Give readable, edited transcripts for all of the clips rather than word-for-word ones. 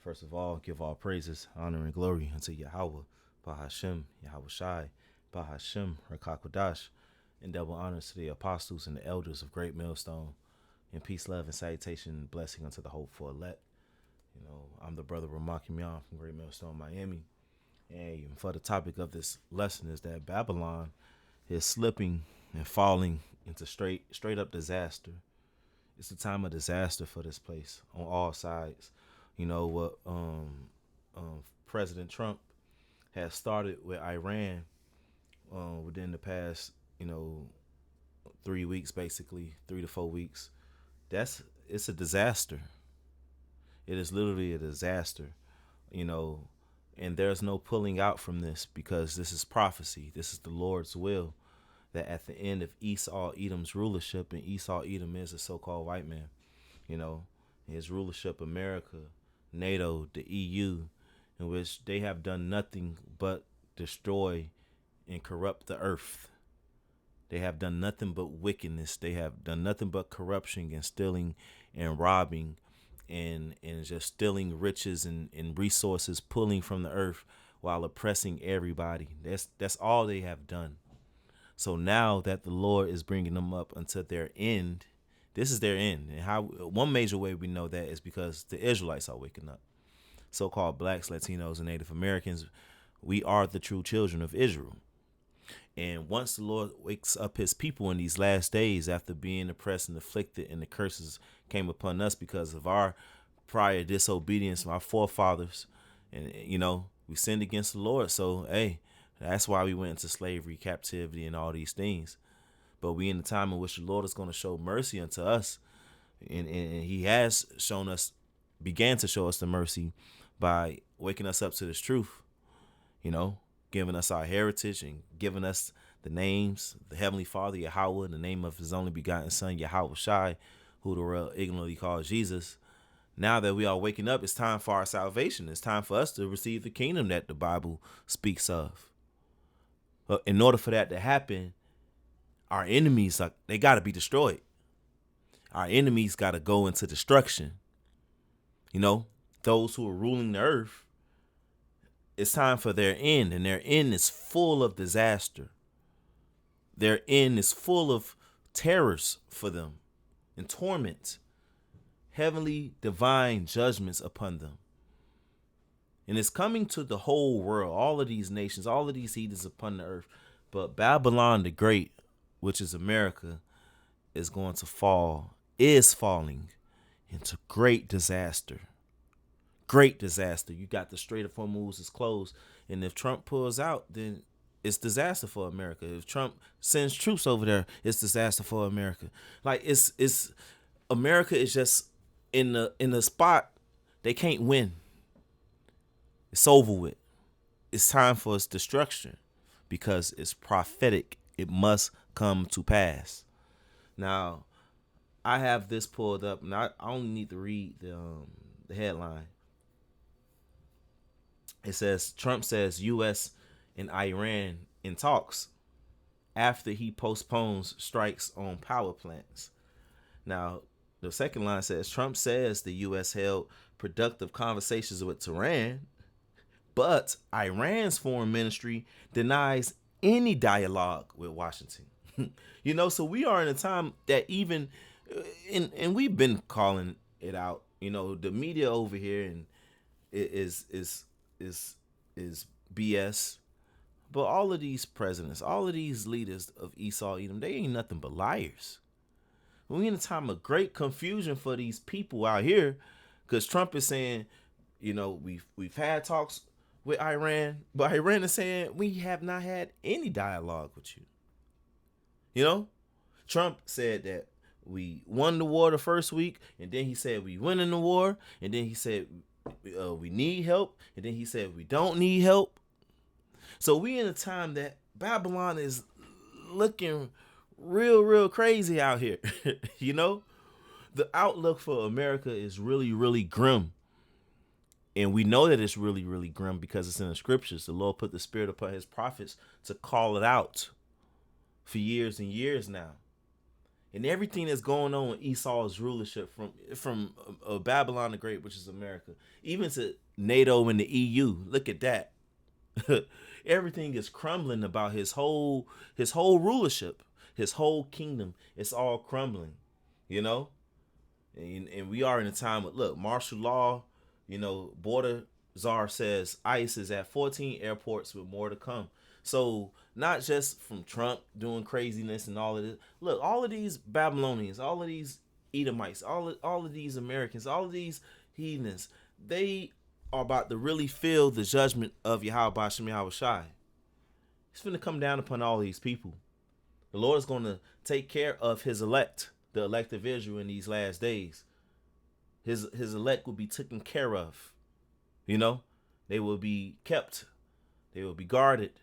First of all, give all praises, honor, and glory unto Yahweh, Bahashem, Yahweh Shai, Bahashem, Rakakwadash, and double honors to the apostles and the elders of Great Millstone, and peace, love, and salutation, and blessing unto the hopeful elect. I'm the brother Ramaki Mian from Great Millstone, Miami. And for the topic of this lesson is that Babylon is slipping and falling into straight up disaster. It's a time of disaster for this place on all sides. You know what President Trump has started with Iran within the past 3 weeks, basically 3 to 4 weeks. It's a disaster. It is literally a disaster, you know, and there's no pulling out from this because this is prophecy. This is the Lord's will that at the end of Esau Edom's rulership, and Esau Edom is a so-called white man, you know, his rulership, America, NATO, the EU, in which they have done nothing but destroy and corrupt the earth. They have done nothing but wickedness. They have done nothing but corruption and stealing and robbing and just stealing riches and resources, pulling from the earth while oppressing everybody. That's all they have done. So now that the Lord is bringing them up unto their end, this is their end. And how one major way we know that is because the Israelites are waking up. So-called blacks, Latinos, and Native Americans, we are the true children of Israel. And once the Lord wakes up his people in these last days after being oppressed and afflicted and the curses came upon us because of our prior disobedience, our forefathers, and we sinned against the Lord. So, hey, that's why we went into slavery, captivity, and all these things. But we in the time in which the Lord is going to show mercy unto us. And he has began to show us the mercy by waking us up to this truth, giving us our heritage and giving us the names, the Heavenly Father, Yahweh, the name of his only begotten Son, Yahweh Shai, who the world ignorantly calls Jesus. Now that we are waking up, it's time for our salvation. It's time for us to receive the kingdom that the Bible speaks of. But in order for that to happen, our enemies, they got to be destroyed. Our enemies got to go into destruction. Those who are ruling the earth, it's time for their end, and their end is full of disaster. Their end is full of terrors for them and torment, heavenly divine judgments upon them. And it's coming to the whole world, all of these nations, all of these heathens upon the earth. But Babylon the Great, which is America, is falling into great disaster. Great disaster. You got the Strait of Hormuz is closed. And if Trump pulls out, then it's disaster for America. If Trump sends troops over there, it's disaster for America. Like it's America is just in the spot they can't win. It's over with. It's time for its destruction because it's prophetic. It must come to pass. Now, I have this pulled up, and I only need to read the headline. It says, Trump says U.S. and Iran in talks after he postpones strikes on power plants. Now, the second line says, Trump says the U.S. held productive conversations with Tehran, but Iran's foreign ministry denies any dialogue with Washington. So we are in a time that even, and we've been calling it out, the media over here and is BS. But all of these presidents, all of these leaders of Esau Edom, they ain't nothing but liars. We in a time of great confusion for these people out here, because Trump is saying, we've had talks with Iran, but Iran is saying we have not had any dialogue with you. Trump said that we won the war the first week, and then he said we went in the war, and then he said we need help, and then he said we don't need help. So we in a time that Babylon is looking real crazy out here. The outlook for America is really, really grim. And we know that it's really, really grim because it's in the scriptures. The Lord put the spirit upon his prophets to call it out for years and years now. and everything that's going on with Esau's rulership from Babylon the Great, which is America, even to NATO and the EU. Look at that. Everything is crumbling about his whole rulership, his whole kingdom. It's all crumbling, you know. And we are in a time of, look, martial law. Border czar says ICE is at 14 airports with more to come. So not just from Trump doing craziness and all of this. Look, all of these Babylonians, all of these Edomites, all of these Americans, all of these heathens, they are about to really feel the judgment of Yahweh Shem Yahweh Shai. It's going to come down upon all these people. The Lord is going to take care of his elect, the elect of Israel, in these last days. His elect will be taken care of. They will be kept. They will be guarded.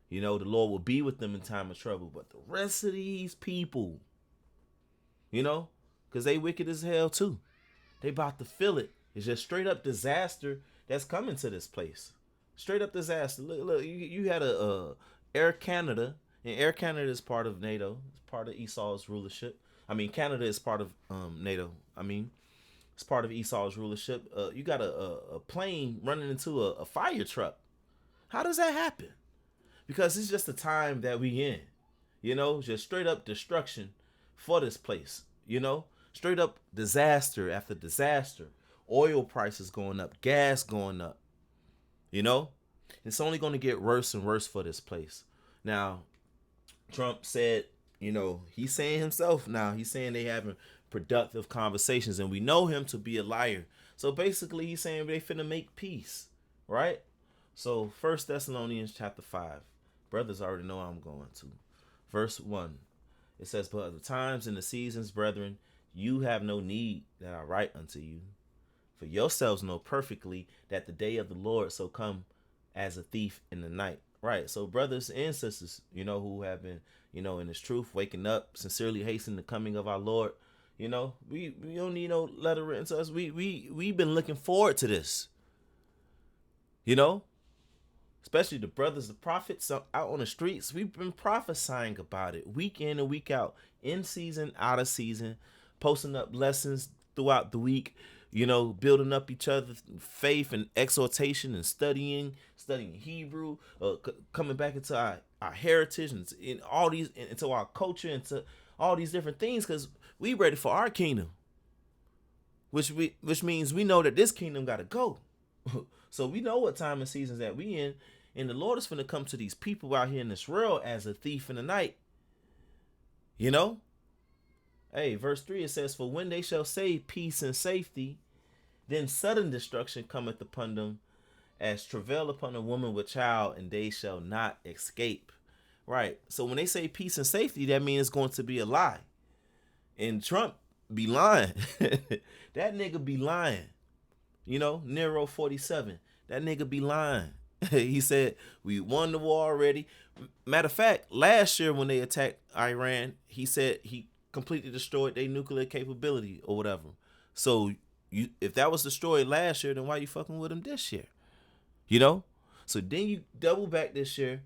The Lord will be with them in time of trouble. But the rest of these people, because they wicked as hell too. They about to feel it. It's just straight up disaster that's coming to this place. Straight up disaster. Look, you had a Air Canada, and Air Canada is part of NATO. It's part of Esau's rulership. Canada is part of NATO. It's part of Esau's rulership. You got a plane running into a fire truck. How does that happen? Because it's just the time that we in. Just straight up destruction for this place. Straight up disaster after disaster. Oil prices going up, gas going up. It's only going to get worse and worse for this place. Now, Trump said, he's saying himself now, he's saying they having productive conversations, and we know him to be a liar. So basically he's saying they finna make peace, right? So 1 Thessalonians chapter 5. Brothers already know I'm going to. Verse 1. It says, "But of the times and the seasons, brethren, you have no need that I write unto you. For yourselves know perfectly that the day of the Lord so come as a thief in the night." Right. So brothers and sisters, who have been, in this truth, waking up, sincerely hastening the coming of our Lord. We don't need no letter written to us. We've been looking forward to this. Especially the brothers, the prophets out on the streets. We've been prophesying about it week in and week out, in season, out of season, posting up lessons throughout the week, building up each other's faith and exhortation and studying Hebrew, coming back into our heritage and in all these, into our culture, into all these different things, because we ready for our kingdom, which means we know that this kingdom got to go. So we know what time and seasons that we in, and the Lord is going to come to these people out here in this world as a thief in the night. Hey, verse 3, it says, "For when they shall say peace and safety, then sudden destruction cometh upon them, as travail upon a woman with child, and they shall not escape." Right. So when they say peace and safety, that means it's going to be a lie. And Trump be lying. That nigga be lying. Nero 47. That nigga be lying. He said we won the war already. Matter of fact, last year when they attacked Iran, he said he completely destroyed their nuclear capability or whatever. So if that was destroyed last year, then why you fucking with him this year? So then you double back this year.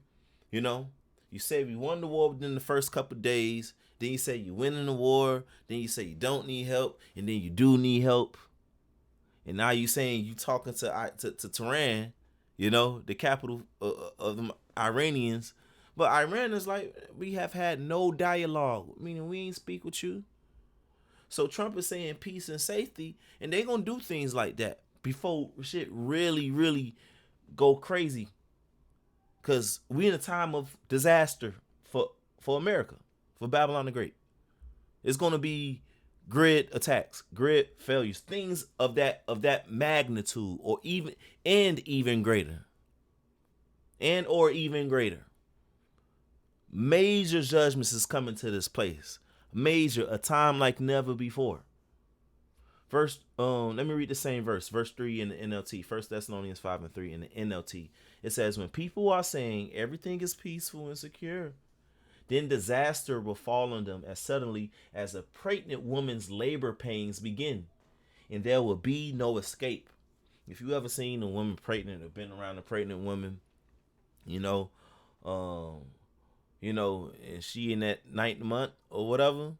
You say we won the war within the first couple of days. Then you say you win in the war. Then you say you don't need help, and then you do need help. And now you saying you talking to Tehran, the capital of the Iranians. But Iran is like, we have had no dialogue, meaning we ain't speak with you. So Trump is saying peace and safety, and they gonna do things like that before shit really, really go crazy. Because we in a time of disaster for America, for Babylon the Great. It's gonna be grid attacks, grid failures, things of that magnitude, or even greater. Major judgments is coming to this place. Major, a time like never before. Let me read the same verse 3 in the NLT. 1 Thessalonians 5:3 in the NLT. It says, "When people are saying everything is peaceful and secure, then disaster will fall on them as suddenly as a pregnant woman's labor pains begin, and there will be no escape." If you ever seen a woman pregnant or been around a pregnant woman, and she in that ninth month or whatever,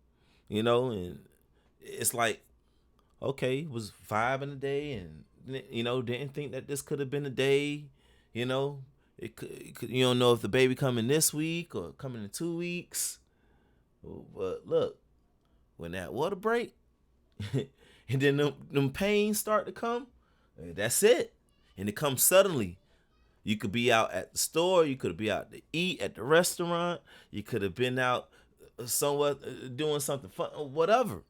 And it's like, okay, it was vibing a day, and didn't think that this could have been a day. You know, you don't know if the baby coming this week or coming in 2 weeks. But look, when that water break, and then them pains start to come, that's it, and it comes suddenly. You could be out at the store, you could be out to eat at the restaurant, you could have been out somewhere doing something fun, whatever.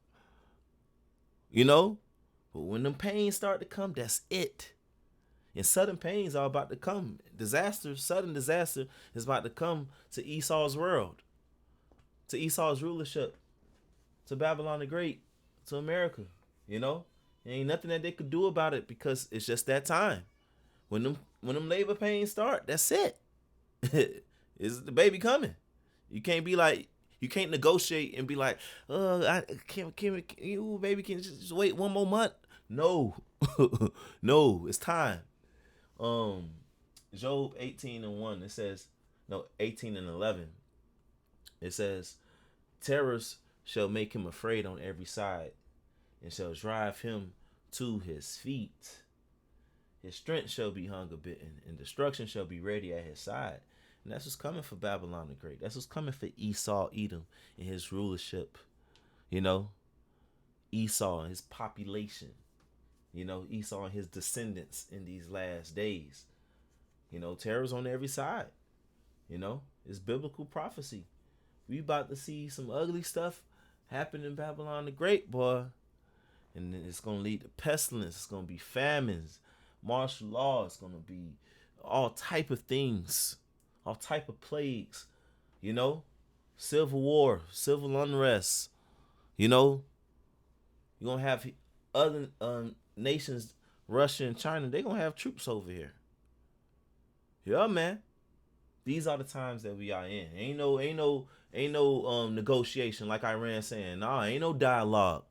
you know. But when them pains start to come, that's it. And sudden pains are about to come. Sudden disaster is about to come to Esau's world, to Esau's rulership, to Babylon the Great, to America. You know, there ain't nothing that they could do about it because it's just that time. When them labor pains start, that's it. Is the baby coming? You can't be like, you can't negotiate and be like, I can't, you baby can just wait one more month. No, no, it's time. Um, Job 18:1, it says, no, 18:11. It says, terrors shall make him afraid on every side, and shall drive him to his feet. His strength shall be hunger bitten, and destruction shall be ready at his side. And that's what's coming for Babylon the Great. That's what's coming for Esau, Edom, and his rulership. You know, Esau and his population. Esau and his descendants in these last days. Terror's on every side. It's biblical prophecy. We about to see some ugly stuff happen in Babylon the Great, boy. And it's going to lead to pestilence. It's going to be famines, martial law. It's going to be all type of things, all type of plagues, civil war, civil unrest. You're going to have other nations, Russia and China, they're going to have troops over here. Yeah, man. These are the times that we are in. Ain't no negotiation like Iran saying. Nah, ain't no dialogue.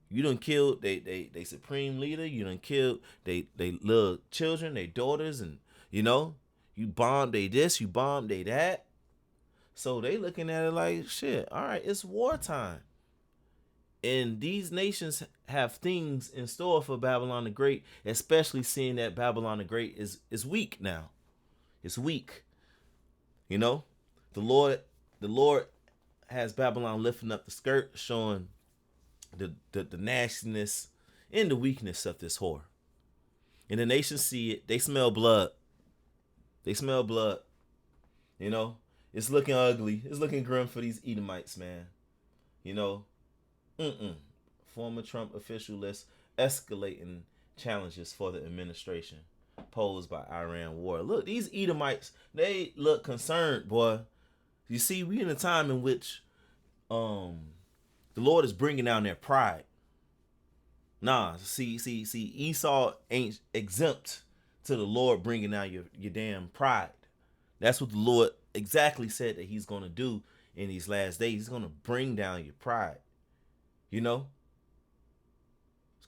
You done killed they supreme leader. You done killed they little children, they daughters, and you bombed they this, you bombed they that. So they looking at it like, shit, all right, it's wartime. And these nations have things in store for Babylon the Great, especially seeing that Babylon the Great is weak now. It's weak. The Lord has Babylon lifting up the skirt, showing the nastiness and the weakness of this whore. And the nations see it. They smell blood. It's looking ugly. It's looking grim for these Edomites, man. Former Trump official lists escalating challenges for the administration posed by Iran war. Look, these Edomites, they look concerned, boy. You see, we in a time in which the Lord is bringing down their pride. Nah, see, Esau ain't exempt to the Lord bringing down your damn pride. That's what the Lord exactly said that he's going to do in these last days. He's going to bring down your pride. It's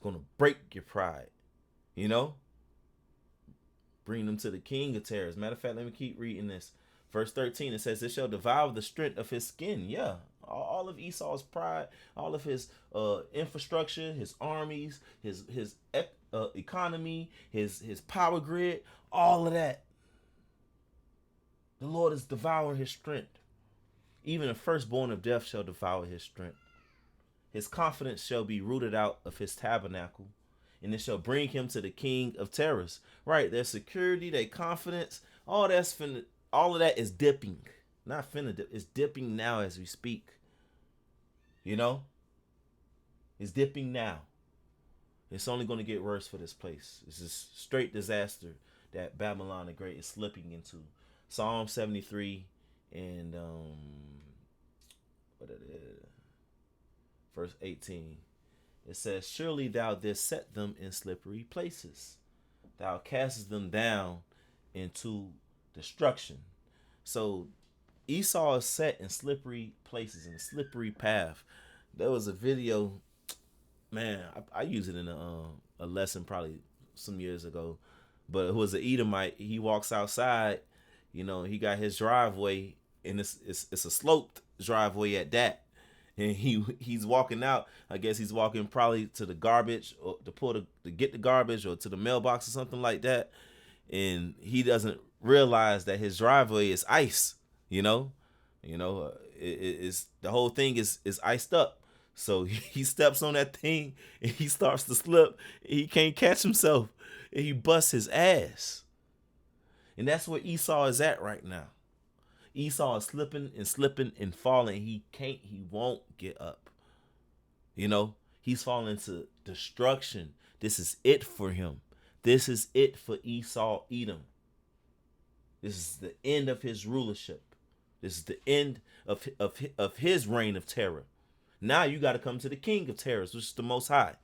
going to break your pride. Bring them to the king of terrors. Matter of fact, let me keep reading this. Verse 13, it says, it shall devour the strength of his skin. Yeah, all of Esau's pride, all of his infrastructure, his armies, his economy, his power grid, all of that. The Lord is devouring his strength. Even the firstborn of death shall devour his strength. His confidence shall be rooted out of his tabernacle, and it shall bring him to the king of terrors. Right, their security, their confidence, all of that is dipping. Not finna dip, it's dipping now as we speak. It's dipping now. It's only going to get worse for this place. It's a straight disaster that Babylon the Great is slipping into. Psalm 73 and verse 18. It says, surely thou didst set them in slippery places. Thou castest them down into destruction. So Esau is set in slippery places, in a slippery path. There was a video, man, I used it in a lesson probably some years ago, but it was an Edomite. He walks outside, he got his driveway, and it's a sloped driveway at that. and he's walking out. I guess he's walking probably to the garbage or to get the garbage or to the mailbox or something like that, and he doesn't realize that his driveway is ice. It's the whole thing is iced up. So he steps on that thing and he starts to slip. He can't catch himself and he busts his ass. And that's where Esau is at right now. Esau is slipping and falling. He won't get up. He's falling into destruction. This is it for him. This is it for Esau Edom. This is the end of his rulership. This is the end of his reign of terror. Now you got to come to the king of terrors, which is the Most High.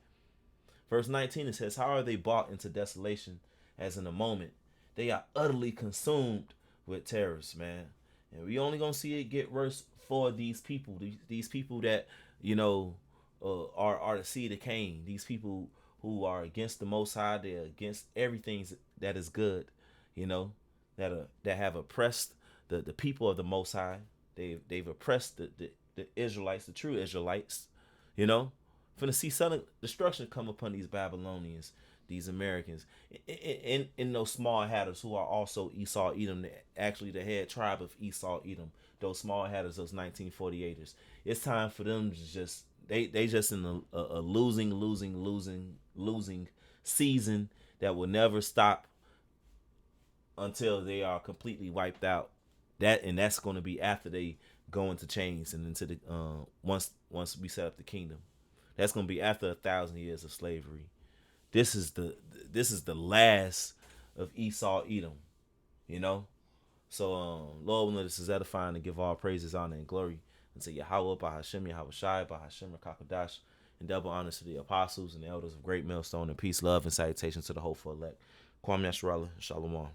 Verse 19, it says, how are they brought into desolation as in a moment? They are utterly consumed with terrors, man. And we only going to see it get worse for these people. These people that, are the seed of Cain. These people who are against the Most High. They're against everything that is good, that have oppressed the people of the Most High. They've oppressed the Israelites, the true Israelites, finna see sudden destruction come upon these Babylonians, these Americans, in those small hatters who are also Esau Edom, actually the head tribe of Esau Edom, those small hatters, those 1948ers. It's time for them to just they just in a losing season that will never stop until they are completely wiped out. That's going to be after they go into chains and into the once we set up the kingdom. That's going to be after 1,000 years of slavery. This is the last of Esau Edom, So Lord will let us is edifying to give all praises, honor, and glory unto Yahweh, Bahashem, Yahweh Shai, Bahashem, Kakadash, and double honors to the apostles and the elders of Great Millstone, and peace, love, and salutation to the hopeful elect. Kwame Yasharallah, Shalom.